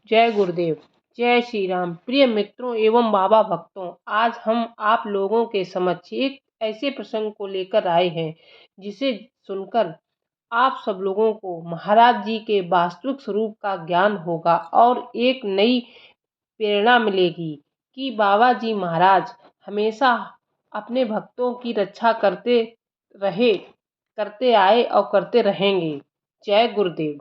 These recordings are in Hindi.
जय गुरुदेव। जय श्री राम। प्रिय मित्रों एवं बाबा भक्तों, आज हम आप लोगों के समक्ष एक ऐसे प्रसंग को लेकर आए हैं जिसे सुनकर आप सब लोगों को महाराज जी के वास्तविक स्वरूप का ज्ञान होगा और एक नई प्रेरणा मिलेगी कि बाबा जी महाराज हमेशा अपने भक्तों की रक्षा करते आए और करते रहेंगे। जय गुरुदेव।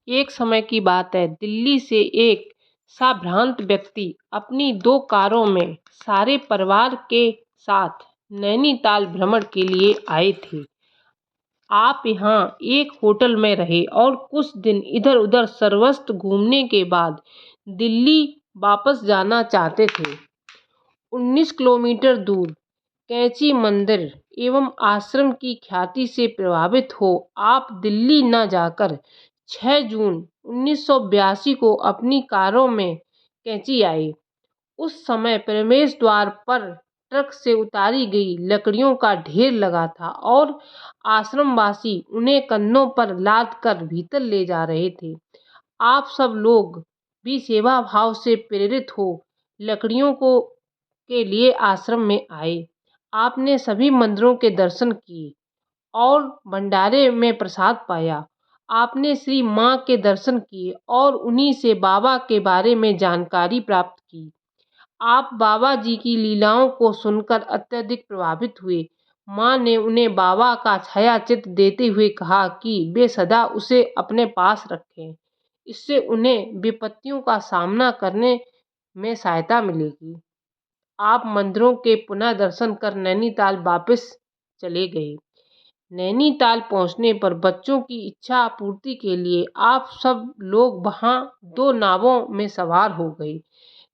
एक समय की बात है, दिल्ली से एक संभ्रांत व्यक्ति अपनी 2 कारों में सारे परिवार के साथ नैनीताल भ्रमण के लिए आए थे। आप यहाँ एक होटल में रहे और कुछ दिन इधर उधर सर्वस्व घूमने के बाद दिल्ली वापस जाना चाहते थे। 19 किलोमीटर दूर कैंची मंदिर एवं आश्रम की ख्याति से प्रभावित हो आप दिल्ली न जाकर 6 जून 1982 को अपनी कारों में कैंची आए। उस समय प्रवेश द्वार पर ट्रक से उतारी गई लकड़ियों का ढेर लगा था और आश्रमवासी उन्हें कंधों पर लाद कर भीतर ले जा रहे थे। आप सब लोग भी सेवा भाव से प्रेरित हो लकड़ियों के लिए आश्रम में आए। आपने सभी मंदिरों के दर्शन किए और भंडारे में प्रसाद पाया। आपने श्री माँ के दर्शन किए और उन्हीं से बाबा के बारे में जानकारी प्राप्त की। आप बाबा जी की लीलाओं को सुनकर अत्यधिक प्रभावित हुए। माँ ने उन्हें बाबा का छाया चित्र देते हुए कहा कि वे सदा उसे अपने पास रखें, इससे उन्हें विपत्तियों का सामना करने में सहायता मिलेगी। आप मंदिरों के पुनः दर्शन कर नैनीताल वापस चले गए। नैनीताल पहुंचने पर बच्चों की इच्छा पूर्ति के लिए आप सब लोग वहां 2 नावों में सवार हो गए।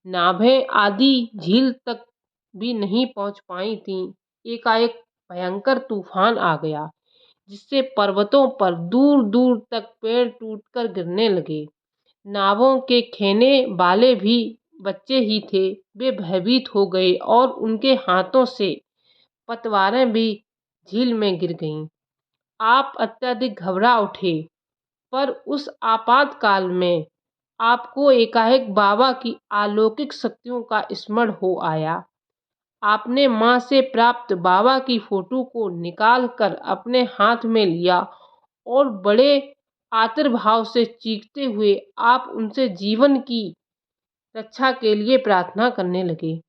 नावें आधी झील तक भी नहीं पहुंच पाई थीं। एकाएक भयंकर तूफान आ गया जिससे पर्वतों पर दूर दूर तक पेड़ टूटकर गिरने लगे। नावों के खेने वाले भी बच्चे ही थे। वे भयभीत हो गए और उनके हाथों से पतवारें भी झील में गिर गईं। आप अत्यधिक घबरा उठे, पर उस आपातकाल में आपको एकाएक बाबा की अलौकिक शक्तियों का स्मरण हो आया। आपने माँ से प्राप्त बाबा की फोटो को निकाल कर अपने हाथ में लिया और बड़े आर्तभाव से चीखते हुए आप उनसे जीवन की रक्षा के लिए प्रार्थना करने लगे।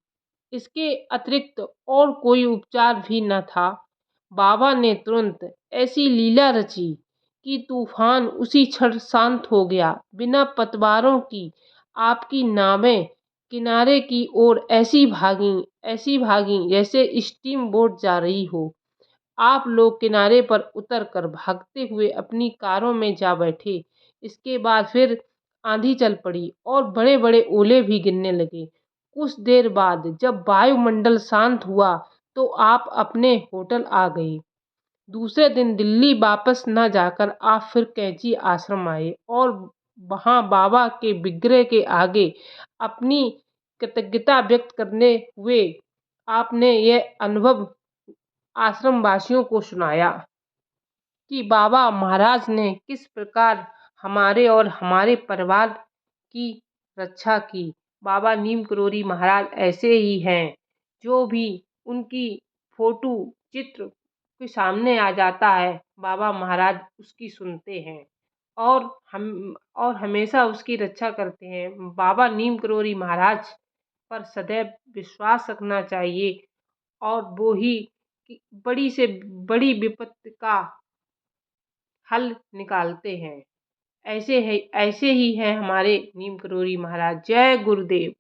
इसके अतिरिक्त और कोई उपचार भी न था। बाबा ने तुरंत ऐसी लीला रची कि तूफान उसी क्षण शांत हो गया। बिना पतवारों की आपकी नावें किनारे की ओर ऐसी भागी जैसे स्टीम बोट जा रही हो। आप लोग किनारे पर उतरकर भागते हुए अपनी कारों में जा बैठे। इसके बाद फिर आंधी चल पड़ी और बड़े बड़े ओले भी गिरने लगे। कुछ देर बाद जब वायुमंडल शांत हुआ तो आप अपने होटल आ गए। दूसरे दिन दिल्ली वापस न जाकर आप फिर कैंची आश्रम आए और वहां बाबा के विग्रह के आगे अपनी कृतज्ञता व्यक्त करने हुए आपने यह अनुभव आश्रम वासियों को सुनाया कि बाबा महाराज ने किस प्रकार हमारे और हमारे परिवार की रक्षा की। बाबा नीम करोली महाराज ऐसे ही हैं, जो भी उनकी फोटो चित्र के सामने आ जाता है बाबा महाराज उसकी सुनते हैं और हमेशा उसकी रक्षा करते हैं। बाबा नीम करोली महाराज पर सदैव विश्वास रखना चाहिए और वो ही बड़ी से बड़ी विपत्ति का हल निकालते हैं। ऐसे ही है हमारे नीम करोली महाराज। जय गुरुदेव।